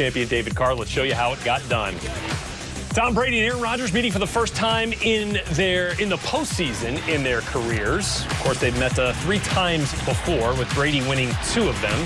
champion David Carr. Let's show you how it got done. Tom Brady and Aaron Rodgers meeting for the first time in the postseason in their careers. Of course, they've met 3 times before, with Brady winning 2 of them.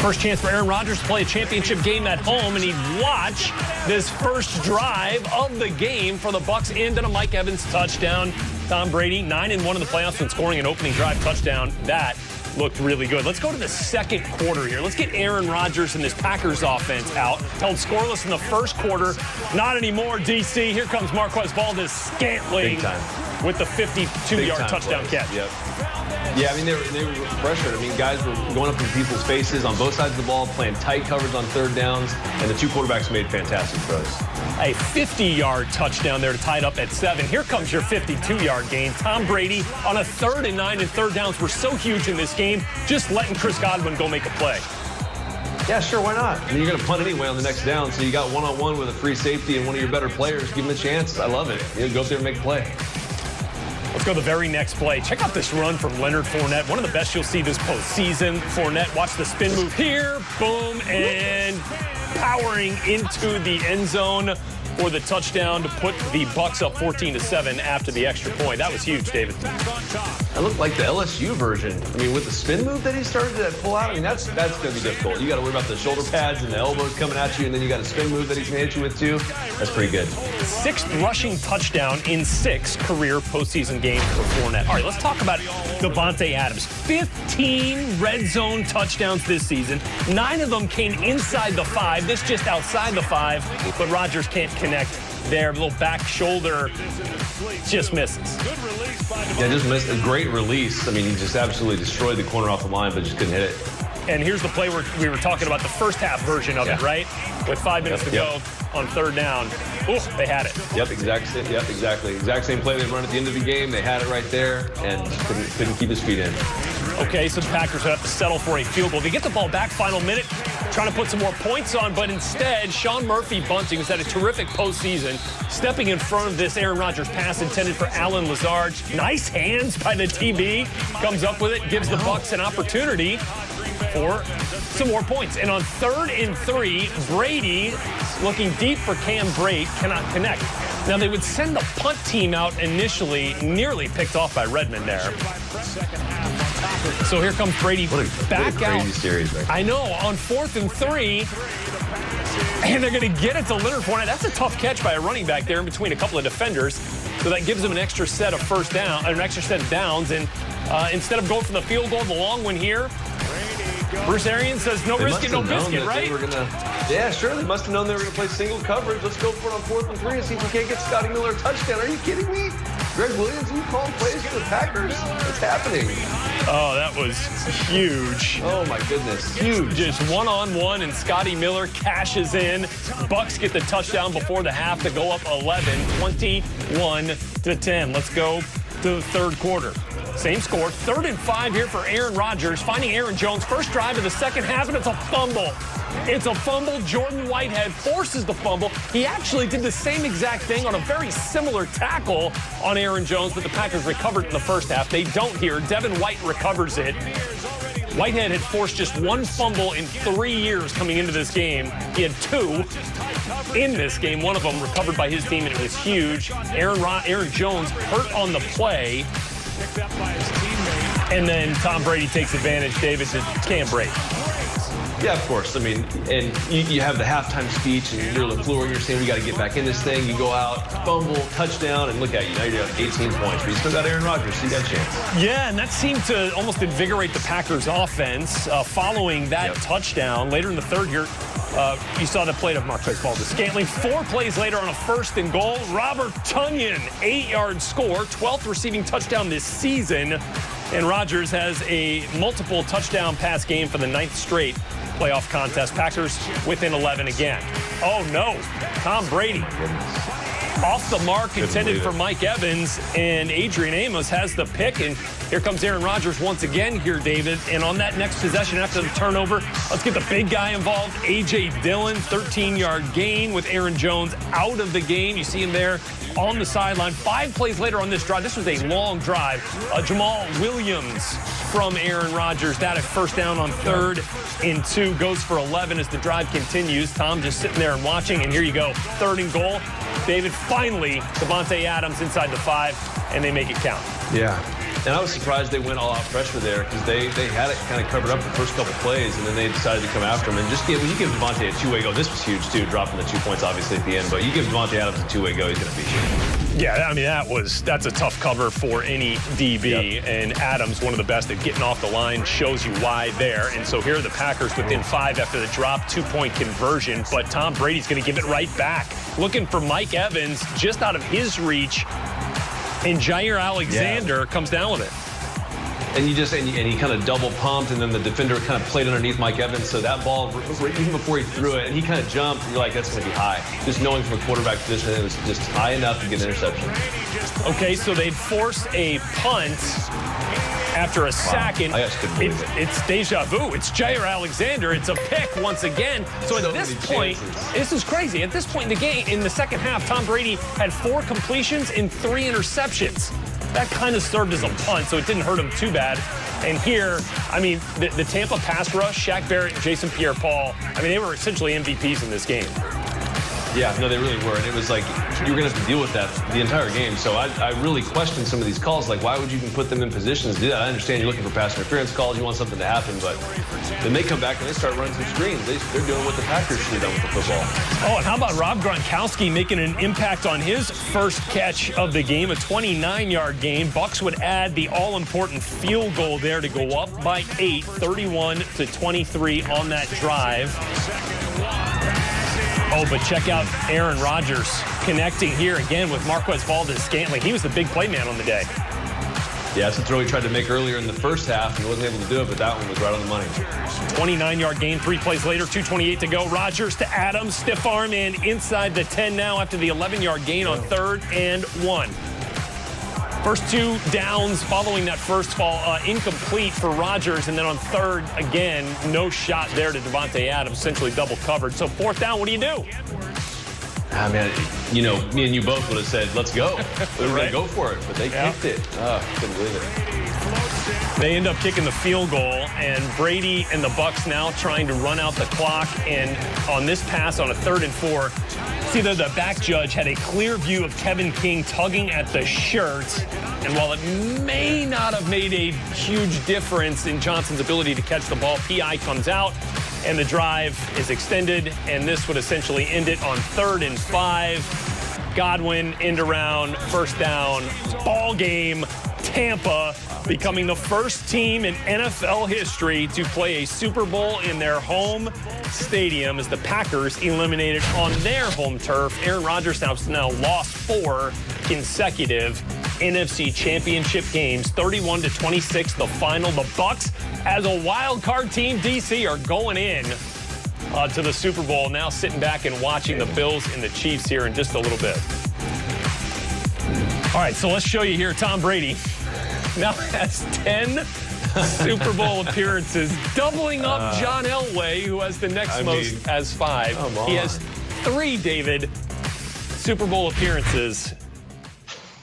First chance for Aaron Rodgers to play a championship game at home, and he'd watch this first drive of the game for the Bucs end on a Mike Evans touchdown. Tom Brady, 9-1 in the playoffs when scoring an opening drive touchdown. That looked really good. Let's go to the second quarter here. Let's get Aaron Rodgers and this Packers offense out. Held scoreless in the first quarter. Not anymore, DC. Here comes Marquez Valdes-Scantling with the 52-yard touchdown catch. Yep. Yeah, I mean, they were pressured. I mean, guys were going up in people's faces on both sides of the ball, playing tight coverage on third downs, and the 2 quarterbacks made fantastic throws. A 50-yard touchdown there to tie it up at 7. Here comes your 52-yard gain. Tom Brady on a 3rd and 9 and third downs were so huge in this game, just letting Chris Godwin go make a play. Yeah, sure, why not? I mean, you're going to punt anyway on the next down, so you got one-on-one with a free safety and one of your better players. Give him a chance. I love it. You know, go up there and make a play. Let's go to the very next play. Check out this run from Leonard Fournette. One of the best you'll see this postseason. Fournette, watch the spin move here. Boom, and powering into the end zone for the touchdown to put the Bucs up 14-7 after the extra point. That was huge, David. That looked like the LSU version. I mean, with the spin move that he started to pull out, I mean, that's going to be difficult. You got to worry about the shoulder pads and the elbows coming at you, and then you got a spin move that he's going to hit you with, too. That's pretty good. 6th rushing touchdown in 6 career postseason games for Fournette. All right, let's talk about Davante Adams. 15 red zone touchdowns this season. 9 of them came inside the 5. This just outside the 5, but Rodgers can't connect there. Little back shoulder just misses. Yeah, just missed a great release. I mean, he just absolutely destroyed the corner off the line, but just couldn't hit it. And here's the play where we were talking about the first half version of it, right? With 5 minutes to go on 3rd down. Ooh, they had it. Exactly. Exact same play they run at the end of the game. They had it right there and couldn't keep his feet in. Okay, so the Packers have to settle for a field goal. They get the ball back final minute, trying to put some more points on, but instead, Sean Murphy-Bunting, who's had a terrific postseason, stepping in front of this Aaron Rodgers pass intended for Allen Lazard. Nice hands by the TB. Comes up with it, gives the Bucs an opportunity for some more points. And on 3rd and 3, Brady looking deep for Cam Brate, cannot connect. Now, they would send the punt team out initially, nearly picked off by Redmond there. So here comes Brady back out. Series, right? I know, on 4th and 3, and they're going to get it to Leonard Fournette. That's a tough catch by a running back there in between a couple of defenders. So that gives them an extra set of an extra set of downs. And instead of going for the field goal, the long one here, Bruce Arians says no risk it, no biscuit, right? Yeah, sure. They must have known they were going to play single coverage. Let's go for it on 4th and 3 and see if we can't get Scotty Miller a touchdown. Are you kidding me? Greg Williams, you calling plays for the Packers? What's happening? Oh, that was huge. Oh, my goodness. Huge. Just one-on-one, and Scotty Miller cashes in. Bucs get the touchdown before the half to go up 11, 21-10. Let's go to the 3rd quarter. Same score, 3rd and 5 here for Aaron Rodgers, finding Aaron Jones. First drive of the second half, and it's a fumble. It's a fumble. Jordan Whitehead forces the fumble. He actually did the same exact thing on a very similar tackle on Aaron Jones, but the Packers recovered in the first half. They don't here. Devin White recovers it. Whitehead had forced just 1 fumble in 3 years coming into this game. He had 2 in this game. One of them recovered by his team, and it was huge. Aaron Jones hurt on the play. And then Tom Brady takes advantage, David, to Cam Brate. Yeah, of course. I mean, and you have the halftime speech, and you're LaFleur, and you're saying we got to get back in this thing. You go out, fumble, touchdown, and look at you. Now you're at 18 points, but you still got Aaron Rodgers, so you got a chance. Yeah, and that seemed to almost invigorate the Packers' offense following that touchdown. Later in the 3rd here, you saw the play of Marquez Valdes-Scantling. 4 plays later on a 1st and goal. Robert Tonyan, 8-yard score, 12th receiving touchdown this season. And Rodgers has a multiple touchdown pass game for the 9th straight playoff contest. Packers within 11 again. Oh, no. Tom Brady off the mark, intended for Mike Evans, and Adrian Amos has the pick, and here comes Aaron Rodgers once again here, David. And on that next possession after the turnover, let's get the big guy involved. A.J. Dillon, 13-yard gain with Aaron Jones out of the game. You see him there on the sideline. 5 plays later on this drive. This was a long drive. Jamal Williams from Aaron Rodgers. That at first down on 3rd and 2, goes for 11 as the drive continues. Tom just sitting there and watching, and here you go, 3rd and goal. David, finally, Davante Adams inside the 5, and they make it count. Yeah. And I was surprised they went all-out pressure there because they had it kind of covered up the first couple plays, and then they decided to come after him. And just when you give Davante a two-way go, this was huge, too, dropping the 2 points, obviously, at the end. But you give Davante Adams a two-way go, he's going to beat you. Yeah, I mean, that's a tough cover for any DB. Yep. And Adams, one of the best at getting off the line, shows you why there. And so here are the Packers within 5 after the drop, 2-point conversion. But Tom Brady's going to give it right back. Looking for Mike Evans just out of his reach. And Jair Alexander comes down with it. And he kind of double pumped, and then the defender kind of played underneath Mike Evans. So that ball, even before he threw it, and he kind of jumped, you're like, that's going to be high. Just knowing from a quarterback position, it was just high enough to get an interception. Okay, so they'd force a punt after a sack. And it's deja vu. It's Jair Alexander. It's a pick once again. So at this point, this is crazy. At this point in the game, in the second half, Tom Brady had 4 completions and 3 interceptions. That kind of served as a punt, so it didn't hurt him too bad. And here, I mean, the Tampa pass rush, Shaq Barrett and Jason Pierre-Paul, I mean, they were essentially MVPs in this game. Yeah, no, they really were. And it was like you were going to have to deal with that the entire game. So I really questioned some of these calls. Like, why would you even put them in positions to do that? I understand you're looking for pass interference calls. You want something to happen. But then they come back and they start running some screens. They're doing what the Packers should have done with the football. Oh, and how about Rob Gronkowski making an impact on his first catch of the game, a 29-yard gain. Bucs would add the all-important field goal there to go up by 8, 31-23 on that drive. Oh, but check out Aaron Rodgers connecting here again with Marquez Valdes-Scantling. He was the big play man on the day. Yeah, that's the throw he tried to make earlier in the first half and wasn't able to do it, but that one was right on the money. 29-yard gain, 3 plays later, 2:28 to go. Rodgers to Adams, stiff arm in inside the 10 now after the 11-yard gain on 3rd and 1. First 2 downs following that first fall, incomplete for Rodgers, and then on 3rd, again, no shot there to Davante Adams, essentially double covered. So 4th down, what do you do? Ah, man, you know, me and you both would have said, let's go. We were going to go for it, but they kicked it. Couldn't believe it. They end up kicking the field goal, and Brady and the Bucs now trying to run out the clock. And on this pass on a 3rd and 4, see that the back judge had a clear view of Kevin King tugging at the shirt. And while it may not have made a huge difference in Johnson's ability to catch the ball, PI comes out and the drive is extended. And this would essentially end it on 3rd and 5. Godwin, end around, first down, ball game. Tampa becoming the first team in NFL history to play a Super Bowl in their home stadium as the Packers eliminated on their home turf. Aaron Rodgers now lost 4 consecutive NFC Championship games, 31-26 the final. The Bucs, as a wild card team, DC, are going in to the Super Bowl, now sitting back and watching the Bills and the Chiefs here in just a little bit. All right, so let's show you here. Tom Brady now has 10 Super Bowl appearances, doubling up John Elway, who has the next most, as 5. He has 3, David, Super Bowl appearances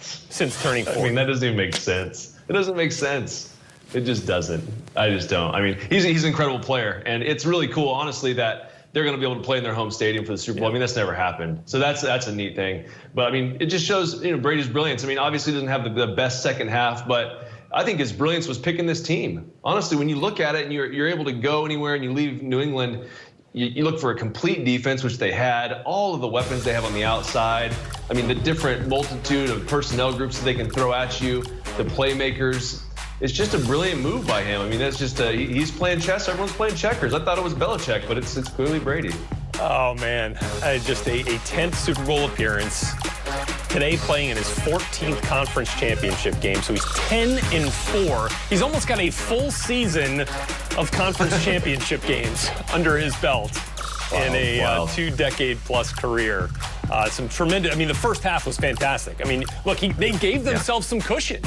since turning 40. I mean, that doesn't even make sense. It doesn't make sense. It just doesn't. I just don't. I mean, he's an incredible player, and it's really cool, honestly, that they're going to be able to play in their home stadium for the Super Bowl. I mean, that's never happened. So that's a neat thing. But, I mean, it just shows, Brady's brilliance. I mean, obviously he doesn't have the best second half, but I think his brilliance was picking this team. Honestly, when you look at it and you're able to go anywhere and you leave New England, you look for a complete defense, which they had, all of the weapons they have on the outside. I mean, the different multitude of personnel groups that they can throw at you, the playmakers. It's just a brilliant move by him. I mean, that's just he's playing chess. Everyone's playing checkers. I thought it was Belichick, but it's clearly Brady. Oh, man. Just a 10th Super Bowl appearance. Today playing in his 14th conference championship game. So he's 10-4. He's almost got a full season of conference championship games under his belt in a 2-decade-plus career. Some tremendous, I mean, the first half was fantastic. I mean, look, they gave themselves some cushion,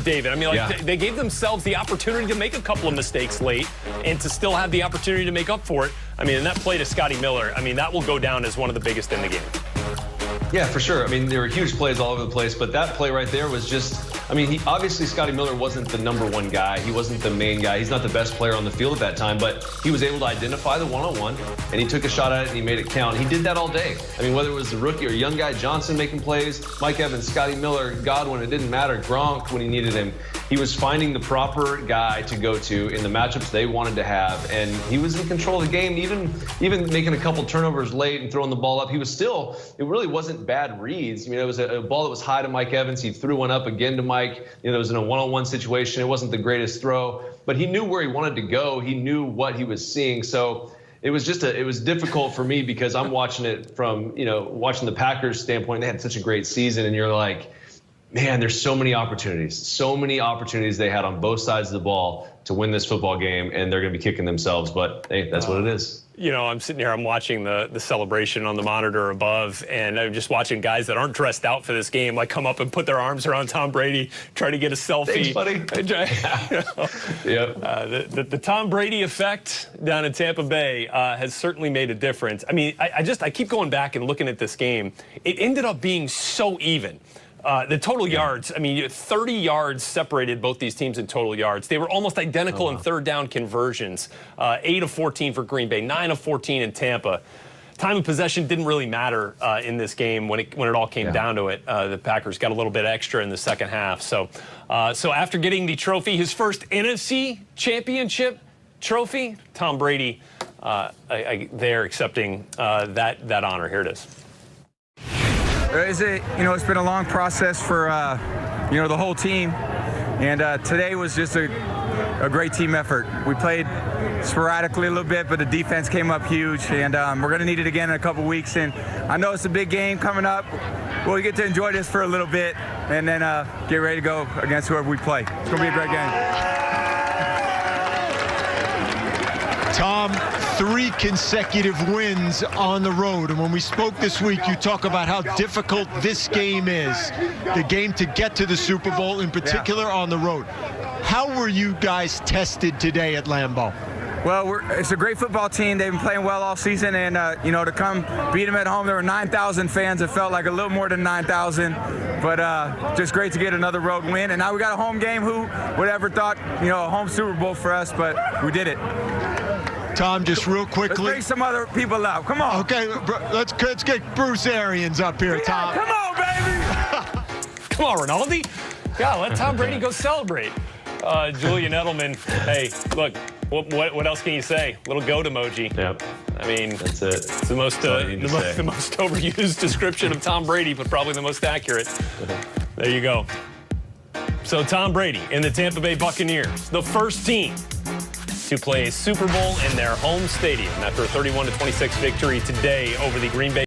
David. I mean, they gave themselves the opportunity to make a couple of mistakes late and to still have the opportunity to make up for it. I mean, and that play to Scotty Miller, I mean, that will go down as one of the biggest in the game. Yeah, for sure. I mean, there were huge plays all over the place, but that play right there was just I mean, obviously Scotty Miller wasn't the #1 guy. He wasn't the main guy. He's not the best player on the field at that time, but he was able to identify the one-on-one, and he took a shot at it, and he made it count. He did that all day. I mean, whether it was the rookie or young guy, Johnson making plays, Mike Evans, Scotty Miller, Godwin, it didn't matter. Gronk when he needed him. He was finding the proper guy to go to in the matchups they wanted to have, and he was in control of the game, even making a couple turnovers late and throwing the ball up. He was still, it really wasn't bad reads. I mean, it was a ball that was high to Mike Evans. He threw one up again to Mike. You know, it was in a one-on-one situation. It wasn't the greatest throw, but he knew where he wanted to go. He knew what he was seeing. So it was just it was difficult for me because I'm watching it from, watching the Packers standpoint. They had such a great season, and you're like, man, there's so many opportunities they had on both sides of the ball to win this football game, and they're going to be kicking themselves. But hey, that's what it is. I'm sitting here, I'm watching the celebration on the monitor above, and I'm just watching guys that aren't dressed out for this game, like come up and put their arms around Tom Brady, try to get a selfie. Thanks, buddy. Yep. The Tom Brady effect down in Tampa Bay has certainly made a difference. I mean, I keep going back and looking at this game. It ended up being so even. The total yards, I mean, 30 yards separated both these teams in total yards. They were almost identical in third down conversions. 8 of 14 for Green Bay, 9 of 14 in Tampa. Time of possession didn't really matter in this game when it all came down to it. The Packers got a little bit extra in the second half. So after getting the trophy, his first NFC championship trophy, Tom Brady there accepting that honor. Here it is. It's been a long process for, the whole team, and today was just a great team effort. We played sporadically a little bit, but the defense came up huge, and we're going to need it again in a couple weeks. And I know it's a big game coming up. We'll get to enjoy this for a little bit, and then get ready to go against whoever we play. It's going to be a great game. Tom, 3 consecutive wins on the road. And when we spoke this week, you talk about how difficult this game is. The game to get to the Super Bowl, in particular on the road. How were you guys tested today at Lambeau? Well, it's a great football team. They've been playing well all season, and, to come beat them at home, there were 9,000 fans. It felt like a little more than 9,000, but just great to get another road win. And now we got a home game. Who would ever thought, a home Super Bowl for us, but we did it. Tom, just real quickly. Let's bring some other people out. Come on. Okay, let's get Bruce Arians up here, Tom. Come on, baby. Come on, Rinaldi. Yeah, let Tom Brady go celebrate. Julian Edelman, hey, look, what else can you say? Little goat emoji. Yep. I mean, that's it. It's the most overused description of Tom Brady, but probably the most accurate. There you go. So Tom Brady and the Tampa Bay Buccaneers, the first team to play a Super Bowl in their home stadium after a 31-26 victory today over the Green Bay